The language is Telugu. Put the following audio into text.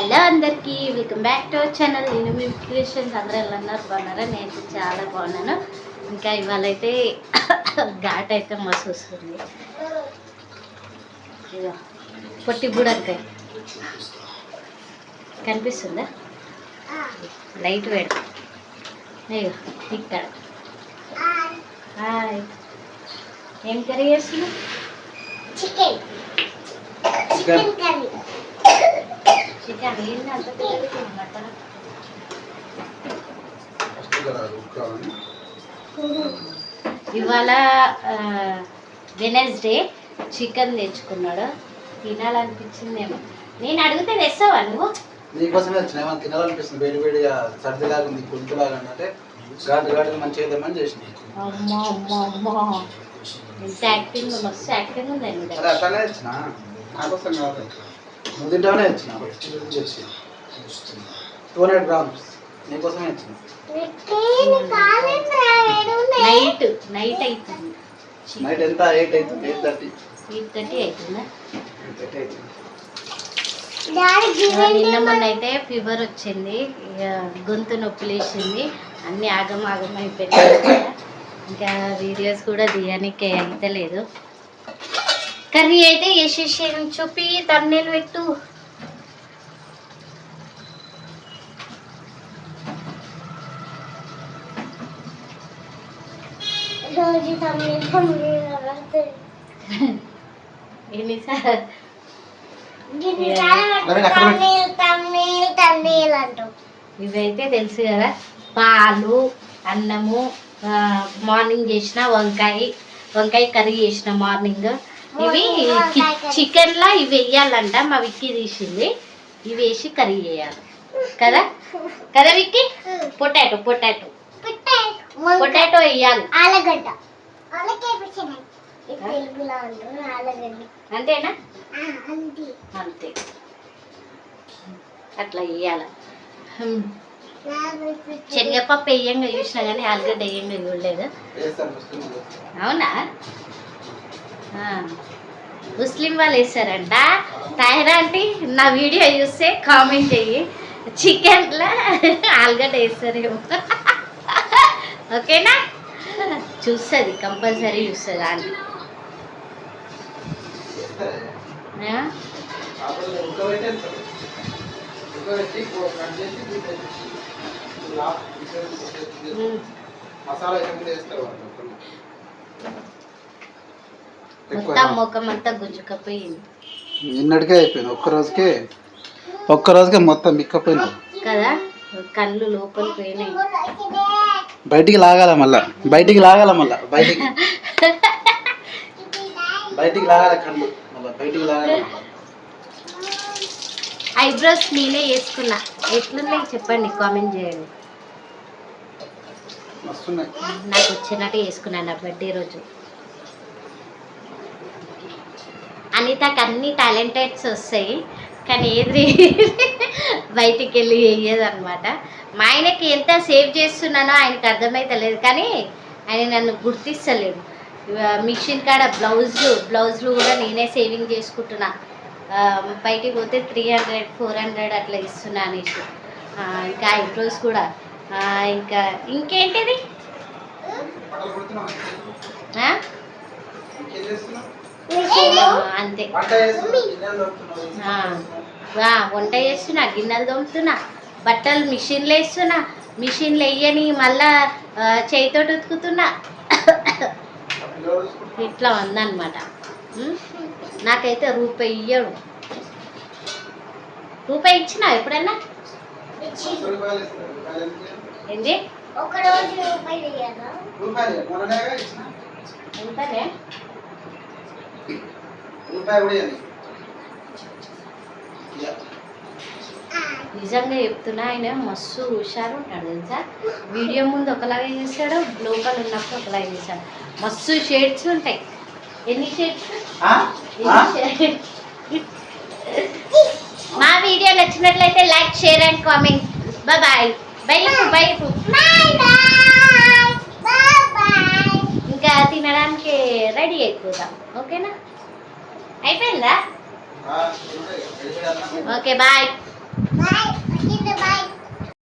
హలో అందరికీ welcome back to our channel. నేను మీ క్రియేషన్స్ అందరూ ఎలా ఉన్నారు, బాగున్నారా? నేను చాలా బాగున్నాను. ఇంకా ఇవాళ అయితే ఘాట్ అయితే మస్తు వస్తుంది. ఇదో పొట్టి బుడంకాయ కనిపిస్తుందా? లైట్ వేడి అయ్యో ఇక్కడ. హాయ్, ఏం కర్రీ చేస్తున్నావు? Chicken curry. చికెన్ అంత మటన్. ఇవాళ వెనస్డే చికెన్ తెచ్చుకున్నాడు. తినాలనిపించిందేమో. నేను అడిగితే తెస్తావా నువ్వు? నీకోసమే వచ్చిన ఏమైనా తినాలనిపిస్తుంది. వేడి వేడిగా సర్దిలాగా ఉంది, గుంటులాగా అంటే ఘాటు ఘాటుగా మంచిగా చేద్దామని చేసిన. అమ్మా అమ్మా అమ్మా, ఎంత యాక్టింగ్, మస్తు యాక్టింగ్ ఉందండి. అదే అట్లానే వచ్చిన, నాకోసం కాదు. నువ్వు తింటామనే వచ్చిన. 200 grams నీకోసమే వచ్చిన. నైట్ అవుతుంది. నైట్ ఎంత? 8 అవుతుంది. 8:30 అవుతుందా? 8:30 అవుతుంది. నిన్న మొన్న అయితే ఫీవర్ వచ్చింది, గొంతు నొప్పి లేచింది, అన్నీ ఆగం ఆగం అయిపోయినాయి. ఇంకా వీడియోస్ కూడా తీయడానికి అయితే లేదు. కర్రీ అయితే వేసేసి చూపి తన్నీళ్ళు పెట్టు. ఇవైతే తెలుసు కదా, పాలు, అన్నము, మార్నింగ్ చేసిన వంకాయ కర్రీ చేసిన మార్నింగ్. ఇవి చికెన్లా ఇవి వేయాలంట, మా విక్కీ తీసింది. ఇవి వేసి కర్రీ చేయాలి కదా కదా విక్కీ? పొటాటో వేయాలి. అంతేనా? అంతే, అట్లా వేయాలి. శనగపప్పు వేయంగా చూసినా కానీ ఆలుగడ్డ వేయంగా చూడలేదు. అవునా? ముస్లిం వాళ్ళు వేస్తారంట. తాహిరా అంటే నా వీడియో చూస్తే కామెంట్ చెయ్యి, చికెన్లో ఆలుగడ్డ వేస్తారేమో. ఓకేనా? చూస్తుంది, కంపల్సరీ చూస్తుంది ఆంటీ. మొత్తం ముఖం అంతా గుంజుకపోయింది. నిన్నటికే అయిపోయింది. ఒక్క రోజుకే మొత్తం మిక్కపోయింది కదా. కళ్ళు లోపల పోయినాయి. బయటికి లాగాల మళ్ళా బయటికి లాగాల కళ్ళు మళ్ళీ బయటికి లాగాల. ఐబ్రోస్ నేనే వేసుకున్నా. ఎట్లున్నాయి చెప్పండి, కామెంట్ చేయండి. నాకు వచ్చినట్టు వేసుకున్నాను నా బర్త్డే రోజు. అనితకు అన్ని టాలెంటెడ్స్ వస్తాయి, కానీ ఏది బయటికి వెళ్ళి వేయదన్నమాట. మా ఆయనకి ఎంత సేవ్ చేస్తున్నానో ఆయనకు అర్థమైతలేదు, కానీ ఆయన నన్ను గుర్తిస్తలేడు. మిషన్ కాడ బ్లౌజులు కూడా నేనే సేవింగ్ చేసుకుంటున్నా. బయటికి పోతే 300-400 అట్లా ఇస్తున్నా అనేసి. ఇంకా ఐబ్రోస్ కూడా. ఇంకా ఇంకేంటిది? అంతే. వంట చేస్తున్నా, గిన్నెలు తోముతున్నా, బట్టలు మిషన్లో వేస్తున్నా, మిషన్లో వేయని మళ్ళా చేయితోటి ఉతుకుతున్నా. ఇట్లా ఉందన్నమాట. నాకైతే రూపాయి ఇయ్యడు. రూపాయి ఇచ్చినా ఎప్పుడన్నా? ఏంది? ఎంతనే? నిజంగా చెప్తున్నా, ఆయన మస్తు హుషారు ఉంటాడు తెలుసా. వీడియో ముందు ఒకలాగా చేస్తాడు, లోపల ఉన్నప్పుడు ఒకలాగా చేస్తాడు. మస్తు షేడ్స్ ఉంటాయి. ఎన్ని షేడ్స్? మా వీడియో నచ్చినట్లయితే like, share and comment. Bye. ఇంకా తినడానికి రెడీ అయిపోదాం. ఓకేనా? అయిపోయిందా? Okay bye.